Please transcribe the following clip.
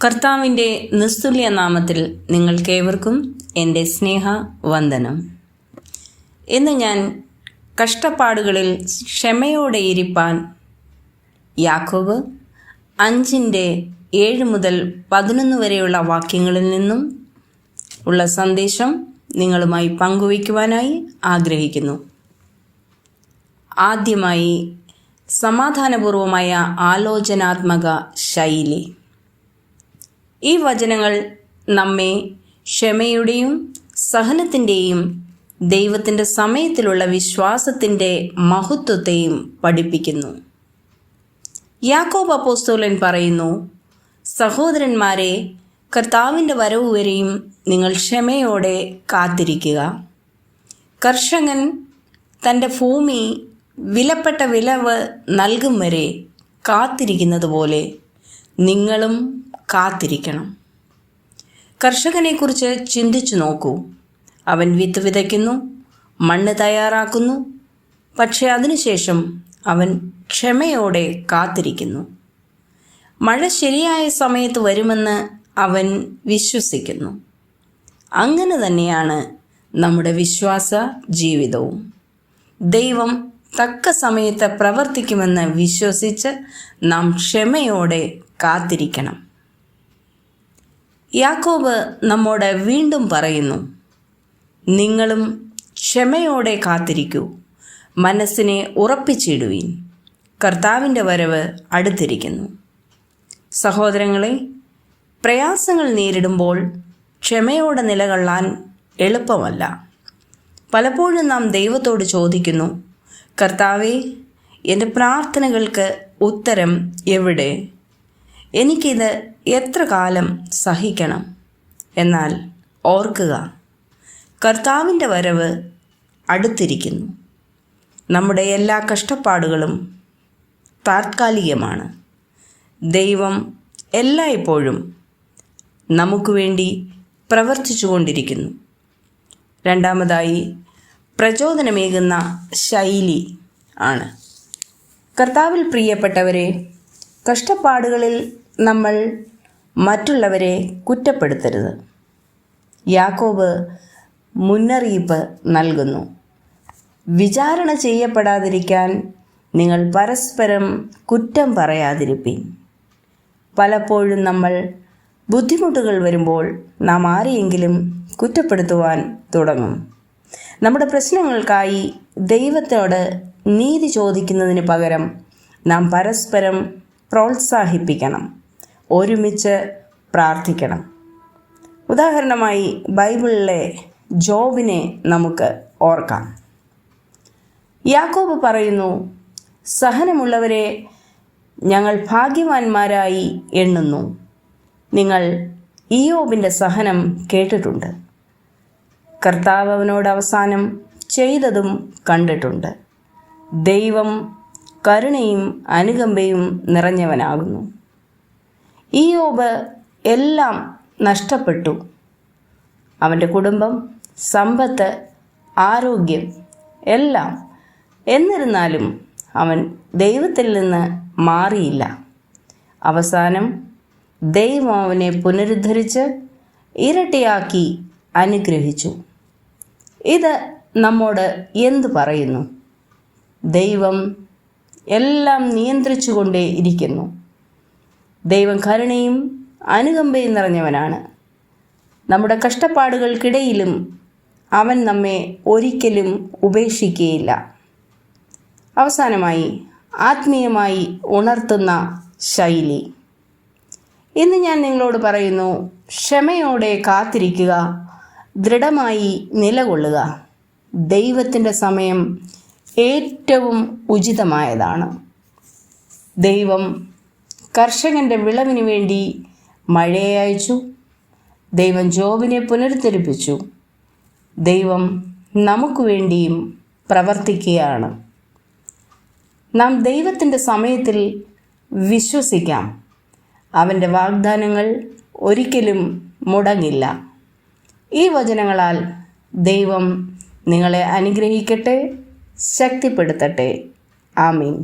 കർത്താവിൻ്റെ നിസ്തുല്യ നാമത്തിൽ നിങ്ങൾക്കേവർക്കും എൻ്റെ സ്നേഹ വന്ദനം. ഇന്ന് ഞാൻ കഷ്ടപ്പാടുകളിൽ ക്ഷമയോടെ ഇരിപ്പാൻ യാക്കോബ് 5:7-11 വരെയുള്ള വാക്യങ്ങളിൽ നിന്നും ഉള്ള സന്ദേശം നിങ്ങളുമായി പങ്കുവയ്ക്കുവാനായി ആഗ്രഹിക്കുന്നു. ആദ്യമായി സമാധാനപൂർവമായ ആലോചനാത്മക ശൈലി. ഈ വചനങ്ങൾ നമ്മെ ക്ഷമയുടെയും സഹനത്തിൻ്റെയും ദൈവത്തിൻ്റെ സമയത്തിലുള്ള വിശ്വാസത്തിൻ്റെ മഹത്വത്തെയും പഠിപ്പിക്കുന്നു. യാക്കോബ് അപ്പോസ്തലൻ പറയുന്നു, സഹോദരന്മാരെ, കർത്താവിൻ്റെ വരവ് വരെയും നിങ്ങൾ ക്ഷമയോടെ കാത്തിരിക്കുക. കർഷകൻ തൻ്റെ ഭൂമി വിലപ്പെട്ട വിളവ് നൽകും വരെ കാത്തിരിക്കുന്നത് പോലെ നിങ്ങളും കാത്തിരിക്കണം. കർഷകനെക്കുറിച്ച് ചിന്തിച്ചു നോക്കൂ. അവൻ വിത്ത് വിതയ്ക്കുന്നു, മണ്ണ് തയ്യാറാക്കുന്നു, പക്ഷേ അതിനുശേഷം അവൻ ക്ഷമയോടെ കാത്തിരിക്കുന്നു. മഴ ശരിയായ സമയത്ത് വരുമെന്ന് അവൻ വിശ്വസിക്കുന്നു. അങ്ങനെ തന്നെയാണ് നമ്മുടെ വിശ്വാസ ജീവിതവും. ദൈവം തക്ക സമയത്ത് പ്രവർത്തിക്കുമെന്ന് വിശ്വസിച്ച് നാം ക്ഷമയോടെ കാത്തിരിക്കണം. യാക്കോബ് നമ്മോട് വീണ്ടും പറയുന്നു, നിങ്ങളും ക്ഷമയോടെ കാത്തിരിക്കൂ, മനസ്സിനെ ഉറപ്പിച്ചിടുവീൻ, കർത്താവിൻ്റെ വരവ് അടുത്തിരിക്കുന്നു. സഹോദരങ്ങളെ, പ്രയാസങ്ങൾ നേരിടുമ്പോൾ ക്ഷമയോടെ നിലകൊള്ളാൻ എളുപ്പമല്ല. പലപ്പോഴും നാം ദൈവത്തോട് ചോദിക്കുന്നു, കർത്താവേ, എൻ്റെ പ്രാർത്ഥനകൾക്ക് ഉത്തരം എവിടെ? എനിക്കിത് എത്ര കാലം സഹിക്കണം? എന്നാൽ ഓർക്കുക, കർത്താവിൻ്റെ വരവ് അടുത്തിരിക്കുന്നു. നമ്മുടെ എല്ലാ കഷ്ടപ്പാടുകളും താത്കാലികമാണ്. ദൈവം എല്ലായ്പ്പോഴും നമുക്ക് വേണ്ടി പ്രവർത്തിച്ചു കൊണ്ടിരിക്കുന്നു. രണ്ടാമതായി, പ്രചോദനമേകുന്ന ശൈലി ആണ്. കർത്താവിൽ പ്രിയപ്പെട്ടവരെ, കഷ്ടപ്പാടുകളിൽ നമ്മൾ മറ്റുള്ളവരെ കുറ്റപ്പെടുത്തരുത്. യാക്കോബ് മുന്നറിയിപ്പ് നൽകുന്നു. വിചാരണ ചെയ്യപ്പെടാതിരിക്കാൻ നിങ്ങൾ പരസ്പരം കുറ്റം പറയാതിരിപ്പീൻ. പലപ്പോഴും നമ്മൾ ബുദ്ധിമുട്ടുകൾ വരുമ്പോൾ നാം ആരെയെങ്കിലും കുറ്റപ്പെടുത്തുവാൻ തുടങ്ങും. നമ്മുടെ പ്രശ്നങ്ങൾക്കായി ദൈവത്തോട് നീതി ചോദിക്കുന്നതിന് പകരം നാം പരസ്പരം പ്രോത്സാഹിപ്പിക്കണം, ഒരുമിച്ച് പ്രാർത്ഥിക്കണം. ഉദാഹരണമായി ബൈബിളിലെ ജോബിനെ നമുക്ക് ഓർക്കാം. യാക്കോബ് പറയുന്നു, സഹനമുള്ളവരെ ഞങ്ങൾ ഭാഗ്യവാന്മാരായി എണ്ണുന്നു. നിങ്ങൾ ഇയ്യോബിൻ്റെ സഹനം കേട്ടിട്ടുണ്ട്. കർത്താവ് അവനോട് അവസാനം ചെയ്തതും കണ്ടിട്ടുണ്ട്. ദൈവം കരുണയും അനുകമ്പയും നിറഞ്ഞവനാകുന്നു. ഇയ്യോബ് എല്ലാം നഷ്ടപ്പെട്ടു. അവൻ്റെ കുടുംബം, സമ്പത്ത്, ആരോഗ്യം എല്ലാം. എന്നിരുന്നാലും അവൻ ദൈവത്തിൽ നിന്ന് മാറിയില്ല. അവസാനം ദൈവം അവനെ പുനരുദ്ധരിച്ച് ഇരട്ടിയാക്കി അനുഗ്രഹിച്ചു. ഇത് നമ്മോട് എന്തു പറയുന്നു? ദൈവം എല്ലാം നിയന്ത്രിച്ചുകൊണ്ടേ ഇരിക്കുന്നു. ദൈവം കരുണയും അനുകമ്പയും നിറഞ്ഞവനാണ്. നമ്മുടെ കഷ്ടപ്പാടുകൾക്കിടയിലും അവൻ നമ്മെ ഒരിക്കലും ഉപേക്ഷിക്കുകയില്ല. അവസാനമായി, ആത്മീയമായി ഉണർത്തുന്ന ശൈലി. ഇന്ന് ഞാൻ നിങ്ങളോട് പറയുന്നു, ക്ഷമയോടെ കാത്തിരിക്കുക, ദൃഢമായി നിലകൊള്ളുക. ദൈവത്തിൻ്റെ സമയം ഏറ്റവും ഉചിതമായതാണ്. ദൈവം കർഷകൻ്റെ വിളവിന് വേണ്ടി മഴയെ അയച്ചു. ദൈവം ജോബിനെ പുനരുദ്ധരിപ്പിച്ചു. ദൈവം നമുക്ക് വേണ്ടിയും പ്രവർത്തിക്കുകയാണ്. നാം ദൈവത്തിൻ്റെ സമയത്തിൽ വിശ്വസിക്കാം. അവൻ്റെ വാഗ്ദാനങ്ങൾ ഒരിക്കലും മുടങ്ങില്ല. ഈ വചനങ്ങളാൽ ദൈവം നിങ്ങളെ അനുഗ്രഹിക്കട്ടെ, ശക്തിപ്പെടുത്തട്ടെ. ആമീൻ.